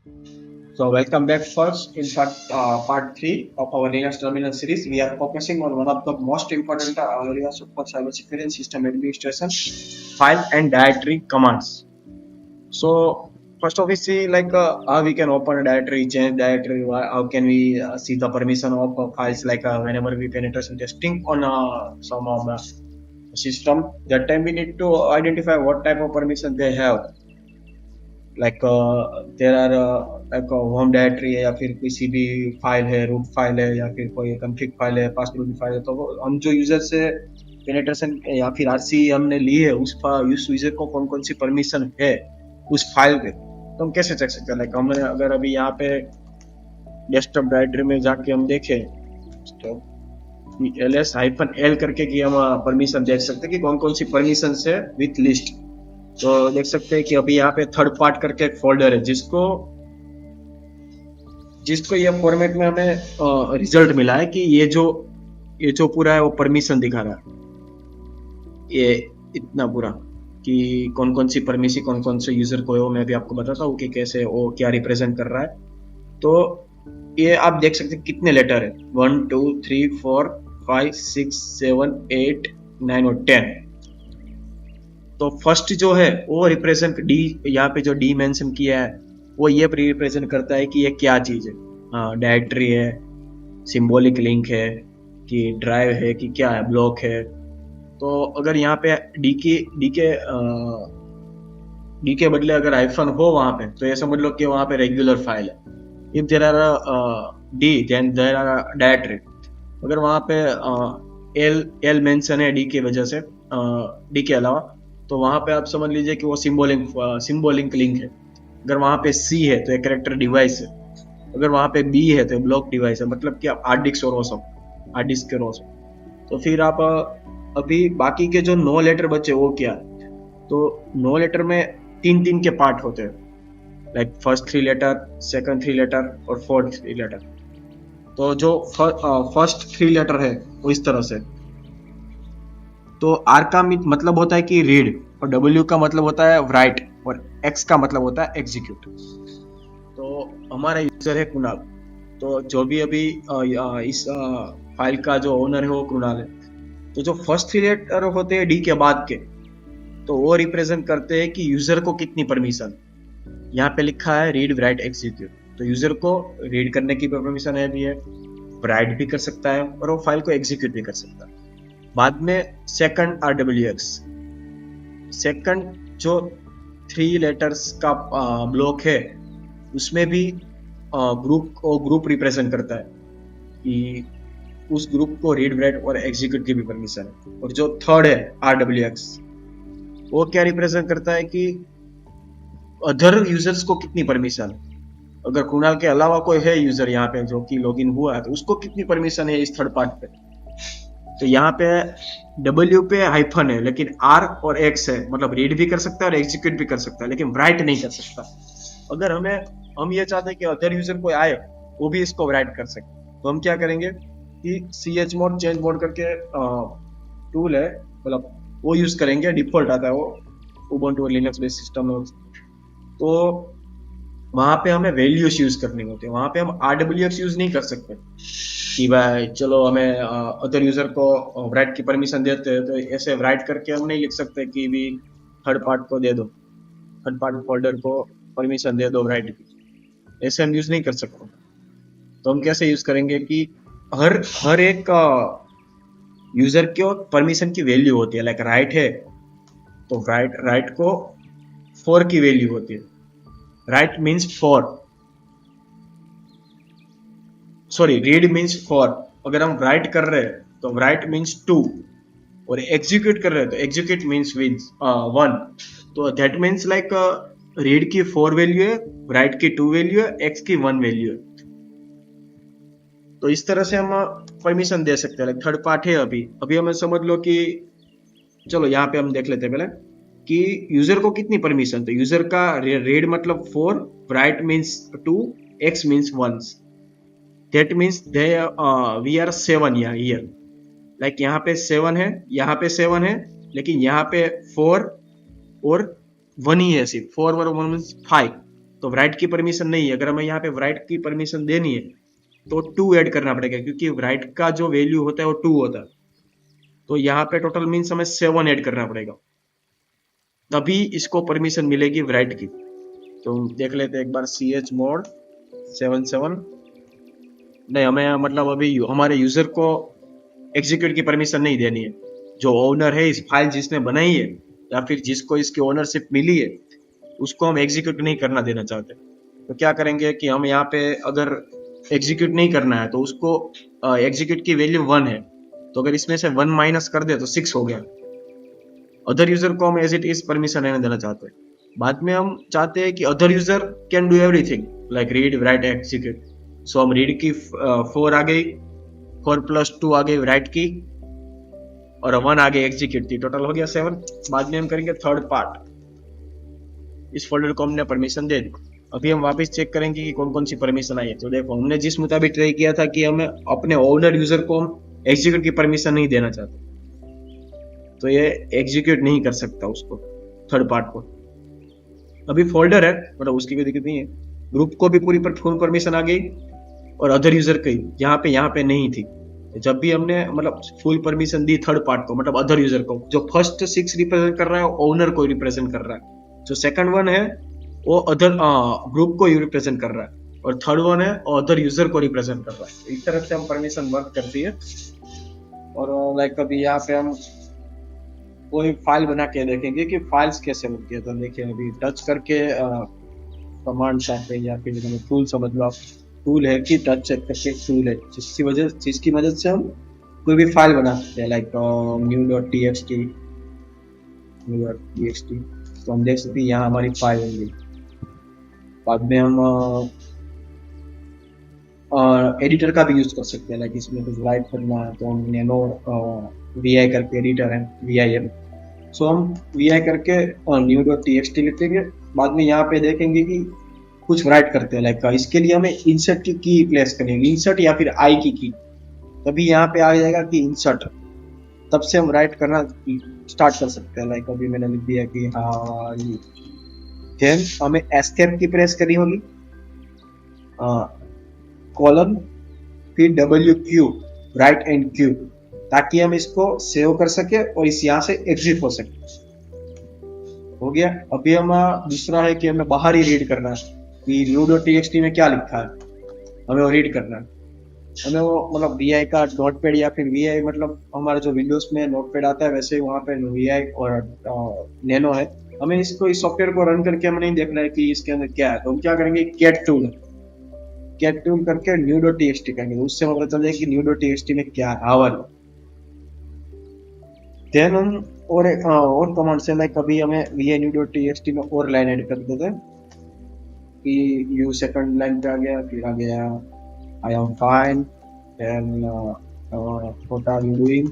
So welcome back first in part 3 of our Linux terminal series. We are focusing on one of the most important areas of cybersecurity and system administration, file and directory commands. So first of we see how we can open a directory, change directory, how can we see the permission of files whenever we penetration testing on some of the system. That time we need to identify what type of permission they have there are home directory है या फिर किसी भी file है root file है या फिर कोई कॉन्फ़िग फाइल है पासवर्ड फाइल है तो हम जो यूजर से पेनिट्रेशन या फिर आरसी हमने ली है उस यूजर को कौन कौन सी परमिशन है उस फाइल पे तो हम कैसे चेक सकते हैं हमने अगर अभी यहाँ पे डेस्कटॉप डायरेक्टरी में जाके हम देखें तो ls-l करके की हम परमिशन देख सकते हैं कि कौन कौन सी परमिशन है विथ लिस्ट। तो देख सकते हैं कि अभी यहाँ पे थर्ड पार्ट करके एक फोल्डर है जिसको जिसको ये फॉर्मेट में हमें रिजल्ट मिला है कि ये जो पूरा है वो परमिशन दिखा रहा है ये इतना पूरा कि कौन कौन सी परमिशन कौन कौन से यूजर को है वो मैं भी आपको बताता हूँ कि कैसे वो क्या रिप्रेजेंट कर रहा है। तो ये आप देख सकते हैं कितने लेटर है 1 2 3 4 5 6 7 8 9 और 10। तो फर्स्ट जो है वो रिप्रेजेंट डी यहाँ पे जो डी मेंशन किया है वो ये रिप्रेजेंट करता है कि ये क्या चीज है। डायरेक्टरी है, सिंबॉलिक लिंक है कि ड्राइव है कि क्या है, ब्लॉक है। तो अगर यहाँ पे डी के बदले अगर आइफन हो वहां पे तो ये समझ लो कि वहां पे रेगुलर फाइल है। If there are D then there are directory. अगर वहां पे एल एल मेंशन है डी की वजह से डी के अलावा तो वहां पे आप समझ लीजिए कि वो सिंबॉलिक लिंक है। अगर वहां पे सी है तो एक करेक्टर डिवाइस है। अगर वहां पे बी है तो ब्लॉक डिवाइस है, मतलब कि आप हार्ड डिस्क और हार्ड डिस्क के रोस। तो फिर आप अभी बाकी के जो 9 लेटर बचे वो क्या है। तो 9 लेटर में तीन तीन के पार्ट होते हैं, like first 3 letter, second 3 letter और फोर्थ 3 लेटर। तो जो फर्स्ट 3 लेटर है वो इस तरह से। तो आर का मतलब होता है कि रीड, और डब्ल्यू का मतलब होता है राइट, और एक्स का मतलब होता है एग्जीक्यूट। तो हमारा यूजर है कुणाल। तो जो भी अभी इस फाइल का जो ओनर है वो कुणाल है। तो जो फर्स्ट 3 लेटर होते हैं डी के बाद के तो वो रिप्रेजेंट करते हैं कि यूजर को कितनी परमिशन। यहाँ पे लिखा है रीड राइट एग्जीक्यूट, तो यूजर को रीड करने की परमिशन है भी है, राइट भी कर सकता है और वो फाइल को एग्जीक्यूट भी कर सकता है। बाद में सेकंड RWX, सेकंड जो 3 लेटर्स का ब्लॉक है उसमें भी ग्रुप रिप्रेजेंट करता है कि उस ग्रुप को रीड राइट और एग्जीक्यूट की भी परमिशन है। और जो थर्ड है RWX वो क्या रिप्रेजेंट करता है कि अदर यूजर्स को कितनी परमिशन है। अगर कुणाल के अलावा कोई है यूजर यहाँ पे जो कि लॉगिन हुआ है तो उसको कितनी परमिशन है इस थर्ड पार्ट पे। तो यहाँ पे डब्ल्यू पे हाइफन है लेकिन आर और एक्स है, मतलब रीड भी कर सकता है और एग्जीक्यूट भी कर सकता है लेकिन राइट नहीं कर सकता। अगर हम ये चाहते हैं कि अदर यूजर कोई आए वो भी इसको राइट कर सके तो हम क्या करेंगे कि chmod चेंज मोड करके टूल है, मतलब वो यूज करेंगे, डिफॉल्ट आता है वो उबुंटू लिनक्स बेस्ड सिस्टम में। तो वहां पे हमें वैल्यूज यूज करनी होती है, वहां पे हम RWX यूज नहीं कर सकते कि भाई चलो हमें अदर यूजर को राइट की परमिशन देते हैं तो ऐसे राइट करके हम नहीं लिख सकते कि भी थर्ड पार्ट को दे दो, थर्ड पार्ट फोल्डर को परमिशन दे दो राइट की, ऐसे हम यूज नहीं कर सकते। तो हम कैसे यूज करेंगे कि हर हर एक यूजर को परमिशन की वैल्यू होती है, लाइक राइट है तो राइट को 4 की वैल्यू होती है। Right means 4, sorry read means 4। अगर हम राइट कर रहे हैं तो राइट मीन्स 2, और एग्जीक्यूट कर रहे हैं तो एग्जीक्यूट मीन्स मीन्स 1। तो दैट मीन्स लाइक रीड की 4 वैल्यू है, राइट की 2 वैल्यू है, एक्स की 1 वैल्यू है। तो इस तरह से हम परमिशन दे सकते हैं। थर्ड पार्ट है अभी अभी हमें समझ लो कि चलो यहाँ पे हम देख लेते हैं पहले कि यूजर को कितनी परमिशन। तो यूजर का रीड मतलब 4, write means 2, X means 1। That means they we are 7 यहाँ लाइक यहाँ पे 7 है, यहाँ पे 7 है, लेकिन यहाँ पे 4 और 1 ही है, सिर्फ 4 और 1 मीन्स 5। तो write की परमिशन नहीं है। अगर हमें यहाँ पे write की परमिशन देनी है तो 2 ऐड करना पड़ेगा, क्योंकि write का जो वैल्यू होता है वो 2 होता है। तो यहाँ पे टोटल मीन्स हमें 7 ऐड करना पड़ेगा, तभी इसको परमिशन मिलेगी write की। तो देख लेते हैं एक बार, सी एच मोड 77। नहीं, हमें मतलब अभी हमारे यूजर को एग्जीक्यूट की परमिशन नहीं देनी है। जो ओनर है इस फाइल जिसने बनाई है या फिर जिसको इसकी ओनरशिप मिली है, उसको हम एग्जीक्यूट नहीं करना देना चाहते। तो क्या करेंगे कि हम यहाँ पे अगर एग्जीक्यूट नहीं करना है तो उसको एग्जीक्यूट की वैल्यू 1 है, तो अगर इसमें से 1 माइनस कर दे तो 6 हो गया। अदर यूजर को हम एज इट इज परमिशन रहने देना चाहते हैं। बाद में हम चाहते हैं कि other user can do everything like read write execute. So हम रीड की 4 आ गई, 4+2 आ गई राइट की, और 1 आ गई एग्जीक्यूट की, टोटल हो गया 7। बाद में हम करेंगे थर्ड पार्ट, इस फोल्डर को हमने परमिशन दे दी। अभी हम वापस चेक करेंगे कि कौन कौन सी परमिशन आई है। तो देखो, हमने जिस मुताबिक ट्राई किया था कि हमें अपने ओनर यूजर को हम एग्जीक्यूट की परमिशन नहीं देना चाहते, तो ये एग्जीक्यूट नहीं कर सकता उसको, थर्ड पार्ट को। अभी फोल्डर है, मतलब उसकी कोई दिक्कत नहीं है। ग्रुप को भी पूरी पर फुल परमिशन आ गई, और अदर यूजर की यहाँ पे नहीं थी। जब भी हमने मतलब फुल परमिशन दी थर्ड पार्ट को, मतलब अदर यूजर को, जो फर्स्ट 6 रिप्रेजेंट कर रहा है ओनर को रिप्रेजेंट कर रहा है, जो सेकंड वन है वो अदर ग्रुप को रिप्रेजेंट कर रहा है, और थर्ड वन है और अदर यूजर को रिप्रेजेंट कर रहा है। इस तरह से हम परमिशन वर्क करती है। और लाइक अभी यहाँ पे हम कोई फाइल बना के देखेंगे कि फाइल्स कैसे बनती है। तो देखिए, अभी टच करके कमांड पे, या फिर टूल समझ लो आप, टूल है कि टच करके टूल है, जिसकी मदद से हम कोई भी फाइल बना सकते हैं, लाइक new.txt, new.txt। तो हम देख सकते हैं यहाँ हमारी फाइल होगी। बाद में हम एडिटर का भी यूज कर सकते हैं, लाइक इसमें कुछ राइट करना है तो हम नैनो वी करके एडिटर है VIM। सो हम VI करके new.txt लिखेंगे। बाद में यहाँ पे देखेंगे कि कुछ राइट करते हैं, लाइक इसके लिए हमें इंसर्ट की प्लेस करेंगे, इंसर्ट या फिर आई की। तभी यहाँ पे आ जाएगा कि इंसर्ट, तब से हम राइट करना स्टार्ट कर सकते हैं। लाइक अभी मैंने लिख दिया कि हाँ, देन हमें एस्केप की प्रेस करनी होगी, कॉलन, फिर WQ, राइट एंड क्यू, ताकि हम इसको सेव कर सके और इस यहाँ से एग्जिट हो सके। हो गया। अभी हम दूसरा है कि हमें बाहर ही रीड करना है कि new.txt में क्या लिखा है, हमें वो रीड करना है। हमें वो मतलब VI का नोटपैड, या फिर VI मतलब हमारा जो विंडोज में नोटपैड आता है वैसे ही वहाँ पे VI और नैनो है। हमें इसको, इस सॉफ्टवेयर को रन करके हमें नहीं देखना है कि इसके अंदर क्या है। तो हम क्या करेंगे, कैट टूल करके new.txt करेंगे, उससे हमें पता चल जाएगा कि new.txt में क्या है, हावर। देन हम और कमांड से, लाइक अभी हमें VI new.txt में और लाइन ऐड कर देते हैं कि यू सेकंड लाइन पे आ गया, फिर आ गया I am fine, then what are you doing.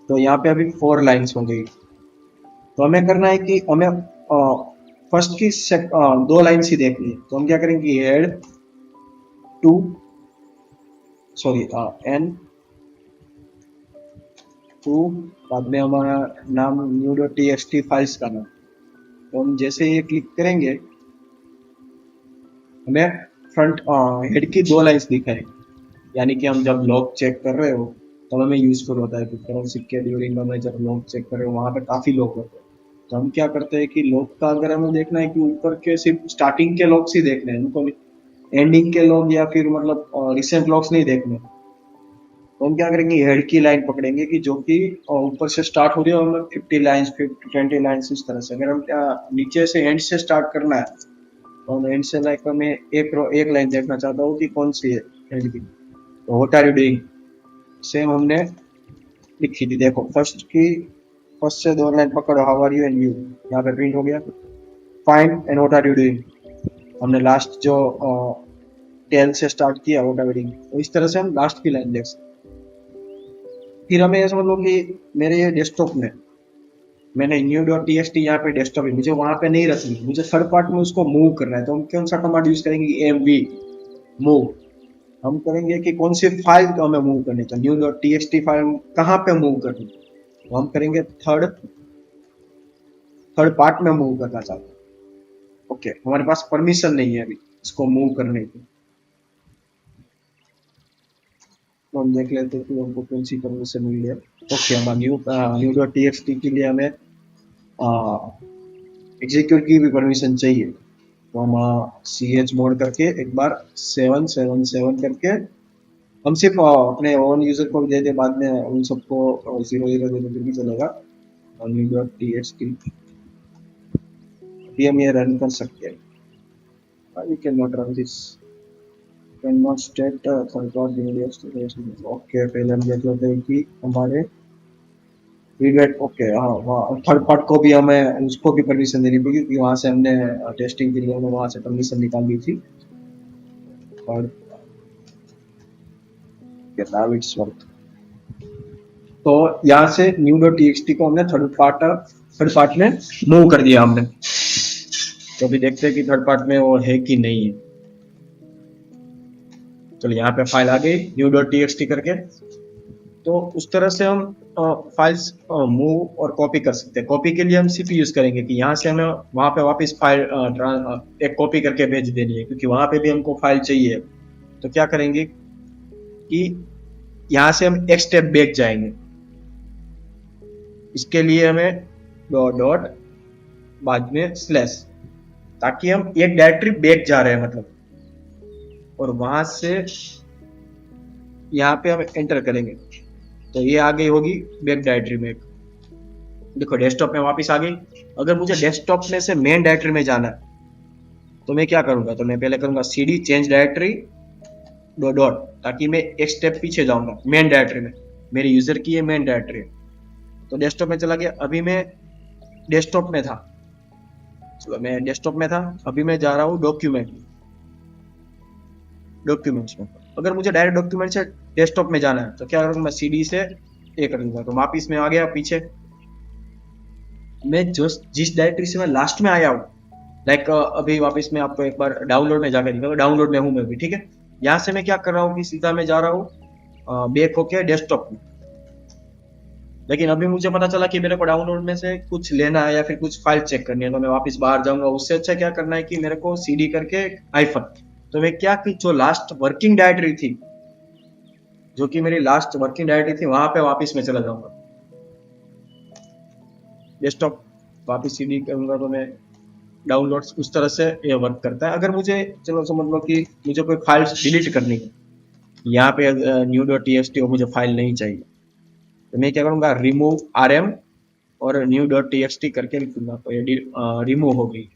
तो यहाँ पे अभी 4 लाइन्स हो गई। तो हमें करना है कि हमें फर्स्ट की 2 लाइन्स ही देखनी है। तो हम क्या करेंगे, head two, sorry N two, बाद में हमारा नाम new.txt फाइल्स का नाम। तो हम जैसे ये क्लिक करेंगे, हमें फ्रंट हेड की 2 लाइन्स दिखाएंगे, यानी कि हम जब लॉग चेक कर रहे हो तब हमें यूजफुल होता है। करेंसी के ड्यूरिंग में जब लॉग चेक कर रहे हो वहां पे काफी लॉग होते हैं। तो हम क्या करते हैं कि लॉग का अगर हमें देखना है कि ऊपर के सिर्फ स्टार्टिंग के लॉग्स ही देखने हैं, उनको एंडिंग के लॉग या फिर मतलब रिसेंट लॉग्स नहीं देखने। तो हम क्या करेंगे, हेड की लाइन पकड़ेंगे कि जो कि ऊपर से स्टार्ट हो रही है, हमें 50 लाइन्स, 20 लाइन्स, इस तरह से। अगर हम नीचे से एंड से स्टार्ट करना है तो हम एंड से, लाइक मैं एक लाइन देखना चाहता हूँ कि कौन सी है एंड की। तो what are you doing same हमने लिखी थी। देखो, फर्स्ट से 2 लाइन पकड़ो, how are you and you, यहाँ पे प्रिंट हो गया। Fine and what are you doing, हमने लास्ट जो टेल से स्टार्ट किया, व्हाट आर यू डूइंग। तो इस तरह से हम लास्ट की लाइन देख सकते। फिर हमें ये समझ लो कि मेरे ये डेस्कटॉप में मैंने new.txt यहाँ पे डेस्कटॉप है, मुझे वहां पे नहीं रखनी, मुझे थर्ड पार्ट में उसको मूव करना है। तो हम कौन सा कमांड यूज करेंगे, mv मूव। हम करेंगे कि कौन सी फाइल को हमें मूव करनी है, तो new.txt फाइल कहाँ पे मूव करनी है। तो हम करेंगे थर्ड पार्ट में मूव करना चाहते हैं। ओके, हमारे पास परमिशन नहीं है अभी इसको मूव करने की। तो हम देख लेते हैं कि हमको कौन सी परमिशन मिली है। ओके, हम न्यू डॉट टीएक्सटी के लिए हमें एग्जीक्यूट की भी परमिशन चाहिए। तो हम सी एच मोड करके एक बार 777 करके हम सिर्फ अपने ओन यूजर को दे दे, बाद में उन सबको 0 0 दे दे भी चलेगा। न्यू डॉट टीएक्सटी अभी हम ये रन कर सकते हैं। We can not run this, can not state third party. Okay, पहले हम देख लेते हैं कि हमारे फीडबैक। ओके, हाँ, वहाँ थर्ड पार्ट को भी हमें उसको भी परमिशन देनी पड़ेगी क्योंकि वहाँ से हमने टेस्टिंग के लिए हमें वहाँ से परमिशन निकाल दी थी। और नाउ इट्स वर्क। तो यहाँ से न्यू डॉट टीएक्सटी को हमने थर्ड पार्ट में मूव कर दिया हमने। तो अभी देखते हैं कि थर्ड पार्ट में वो है कि नहीं है। चलो, यहाँ पे फाइल आ गई न्यू डॉट टीएक्सटी करके। तो उस तरह से हम फाइल्स मूव और कॉपी कर सकते हैं। कॉपी के लिए हम सिर्फ यूज करेंगे कि यहाँ से हमें वहां पे वापस फाइल एक कॉपी करके भेज देनी है, क्योंकि वहां पे भी हमको फाइल चाहिए। तो क्या करेंगे कि यहाँ से हम एक स्टेप बैक जाएंगे। इसके लिए हमें डॉट डॉट बाद में स्लैश, ताकि हम एक डायरेक्टरी बैक जा रहे हैं मतलब, और वहां से यहाँ पे हम एंटर करेंगे तो ये आ गई होगी बैक डायरेक्टरी में। देखो, डेस्कटॉप में वापस आ गई। अगर मुझे डेस्कटॉप में से मेन डायरेक्टरी में जाना है तो मैं क्या करूंगा, तो मैं पहले करूंगा cd change directory dot dot, ताकि मैं एक स्टेप पीछे जाऊंगा मेन डायरेक्टरी में। मेरे यूजर की ये मेन डायरेक्टरी है। तो डेस्कटॉप में चला गया। अभी मैं डेस्कटॉप में था, चलो मैं डेस्कटॉप में था, अभी मैं जा रहा हूँ डॉक्यूमेंट्स में। अगर मुझे डायरेक्ट डॉक्यूमेंट से डेस्कटॉप में जाना है तो क्या करूंगा, मैं cd से ए कर दूंगा। तो वापिस में आ गया पीछे। मैं जिस डायरेक्टरी से मैं लास्ट में आया हूँ, लाइक अभी वापस में आपको एक बार डाउनलोड में जाकर दिखाऊंगा। डाउनलोड में हूँ मैं भी, ठीक है। यहाँ से मैं क्या कर रहा हूँ कि सीधा मैं जा रहा हूँ बैक होके डेस्कटॉप में। लेकिन अभी मुझे पता चला कि मेरे को डाउनलोड में से कुछ लेना है या फिर कुछ फाइल चेक करनी है, तो मैं वापस बाहर जाऊंगा। उससे अच्छा क्या करना है कि मेरे को सीडी करके आईफन, तो मैं क्या कि जो लास्ट वर्किंग डायरेक्टरी थी, जो कि मेरी लास्ट वर्किंग डायरेक्टरी थी, वहां पे वापस में चला जाऊंगा। डेस्कटॉप वापस सीडी करूंगा तो मैं डाउनलोड, उस तरह से ये वर्क करता है। अगर मुझे, चलो समझ लो कि मुझे कोई फाइल्स डिलीट करनी है, यहाँ पे न्यू डॉट टीएक्सटी मुझे फाइल नहीं चाहिए, तो मैं क्या करूंगा, रिमूव आरएम और न्यू डॉट टीएक्सटी करके लिख दूंगा, तो ये रिमूव हो गई।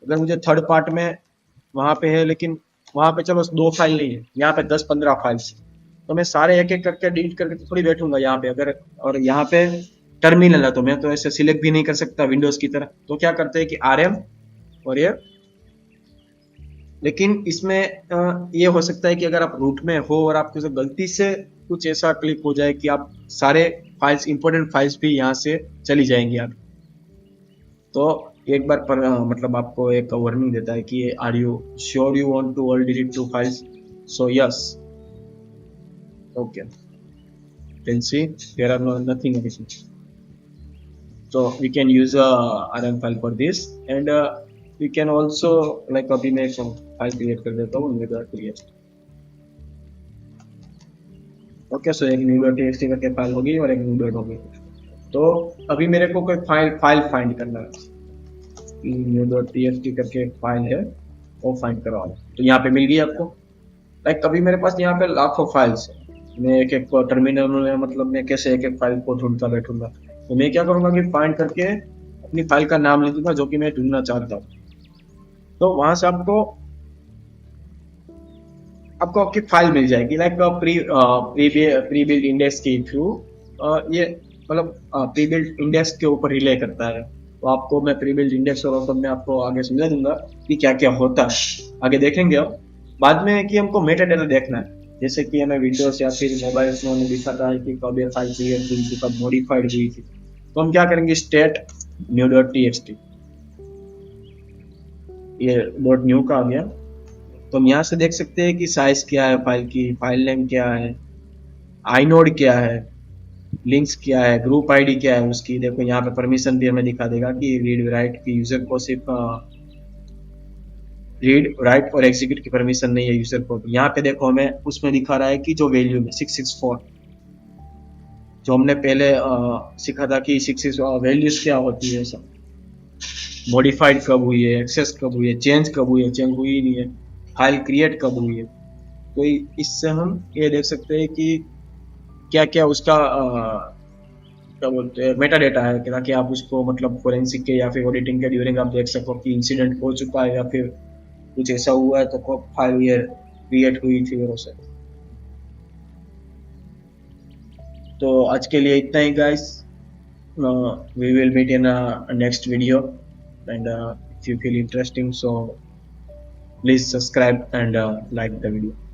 अगर मुझे थर्ड पार्ट में वहां पे है, लेकिन वहां पे चलो 2 फाइल नहीं है, यहाँ पे 10-15 फाइल्स, तो मैं सारे एक एक करके डिलीट करके थोड़ी बैठूंगा यहाँ पे। अगर और यहाँ पे टर्मिनल है तो मैं तो ऐसे सिलेक्ट भी नहीं कर सकता विंडोज की तरह। तो क्या करते हैं कि आरएम और ये, लेकिन इसमें ये हो सकता है कि अगर आप रूट में हो और आपको गलती से कुछ ऐसा क्लिक हो जाए कि आप सारे फाइल्स, इंपॉर्टेंट फाइल्स भी यहाँ से चली जाएंगी आप। तो एक बार पर मतलब आपको एक वार्निंग देता है कि are you sure you want to all delete two files, so yes, okay, can see there are nothing addition, so we can use a rm file for this, and we can also, like अभी मैं एक file create कर देता हूँ create। Okay, सो एक new dot TXT करके file होगी और एक न्यू डॉट होगी। तो अभी मेरे को कोई फाइल फाइंड करना है, न्यू डॉट टीएक्सटी करके एक फाइल है, वो फाइंड करवाओ। तो यहाँ पे मिल गई आपको। लाइक कभी मेरे पास यहाँ पे लाखों फाइल्स है, मैं एक एक टर्मिनल में, मतलब मैं कैसे एक एक फाइल को ढूंढता बैठूंगा। तो मैं क्या करूंगा कि फाइंड करके अपनी फाइल का नाम लिख दूंगा जो कि मैं ढूंढना चाहता हूँ। तो वहां से आपको आपकी फाइल मिल जाएगी, लाइक प्री बिल्ड इंडेक्स के थ्रू। ये मतलब प्री बिल्ड इंडेक्स के ऊपर रिले करता है। तो आपको मैं प्री बिल्ड इंडेक्स और मैं आपको आगे समझा दूंगा कि क्या क्या होता है, आगे देखेंगे। अब बाद में कि हमको मेटा डेटा देखना है, जैसे कि हमें विंडोज या फिर मोबाइल में हमें दिखाता है कि कब ये फाइल क्रिएट हुई थी, कब मॉडिफाइड हुई थी। तो हम क्या करेंगे, स्टेट न्यू डॉट टीएक्सटी, ये डॉट न्यू का आ गया। तो हम यहाँ से देख सकते हैं कि साइज क्या है फाइल की, फाइल नेम क्या है, आईनोड क्या है, लिंक्स क्या है, ग्रुप आईडी क्या है उसकी। देखो यहाँ पे परमिशन भी हमें दिखा देगा कि रीड राइट की यूजर को सिर्फ रीड राइट और एग्जीक्यूट की परमिशन नहीं है यूजर को। यहाँ पे देखो हमें उसमें दिखा रहा है कि जो वैल्यू में 664, जो हमने पहले सीखा था कि 66 वैल्यूज क्या होती है, सब मॉडिफाइड कब हुई है, एक्सेस कब हुई है, चेंज कब हुई है, चेंज हुई ही नहीं है, फाइल क्रिएट कब हुई है। तो इससे हम ये देख सकते हैं कि क्या क्या उसका क्या बोलते हैं मेटा डेटा है, ताकि आप उसको मतलब फोरेंसिक के या फिर ऑडिटिंग के ड्यूरिंग आप देख सको कि इंसिडेंट हो चुका है या फिर कुछ ऐसा हुआ है तो कब फाइल ये क्रिएट हुई थी और उसे। तो आज के लिए इतना ही guys, we will meet in a next video, and if you feel interesting, so please subscribe and like the video.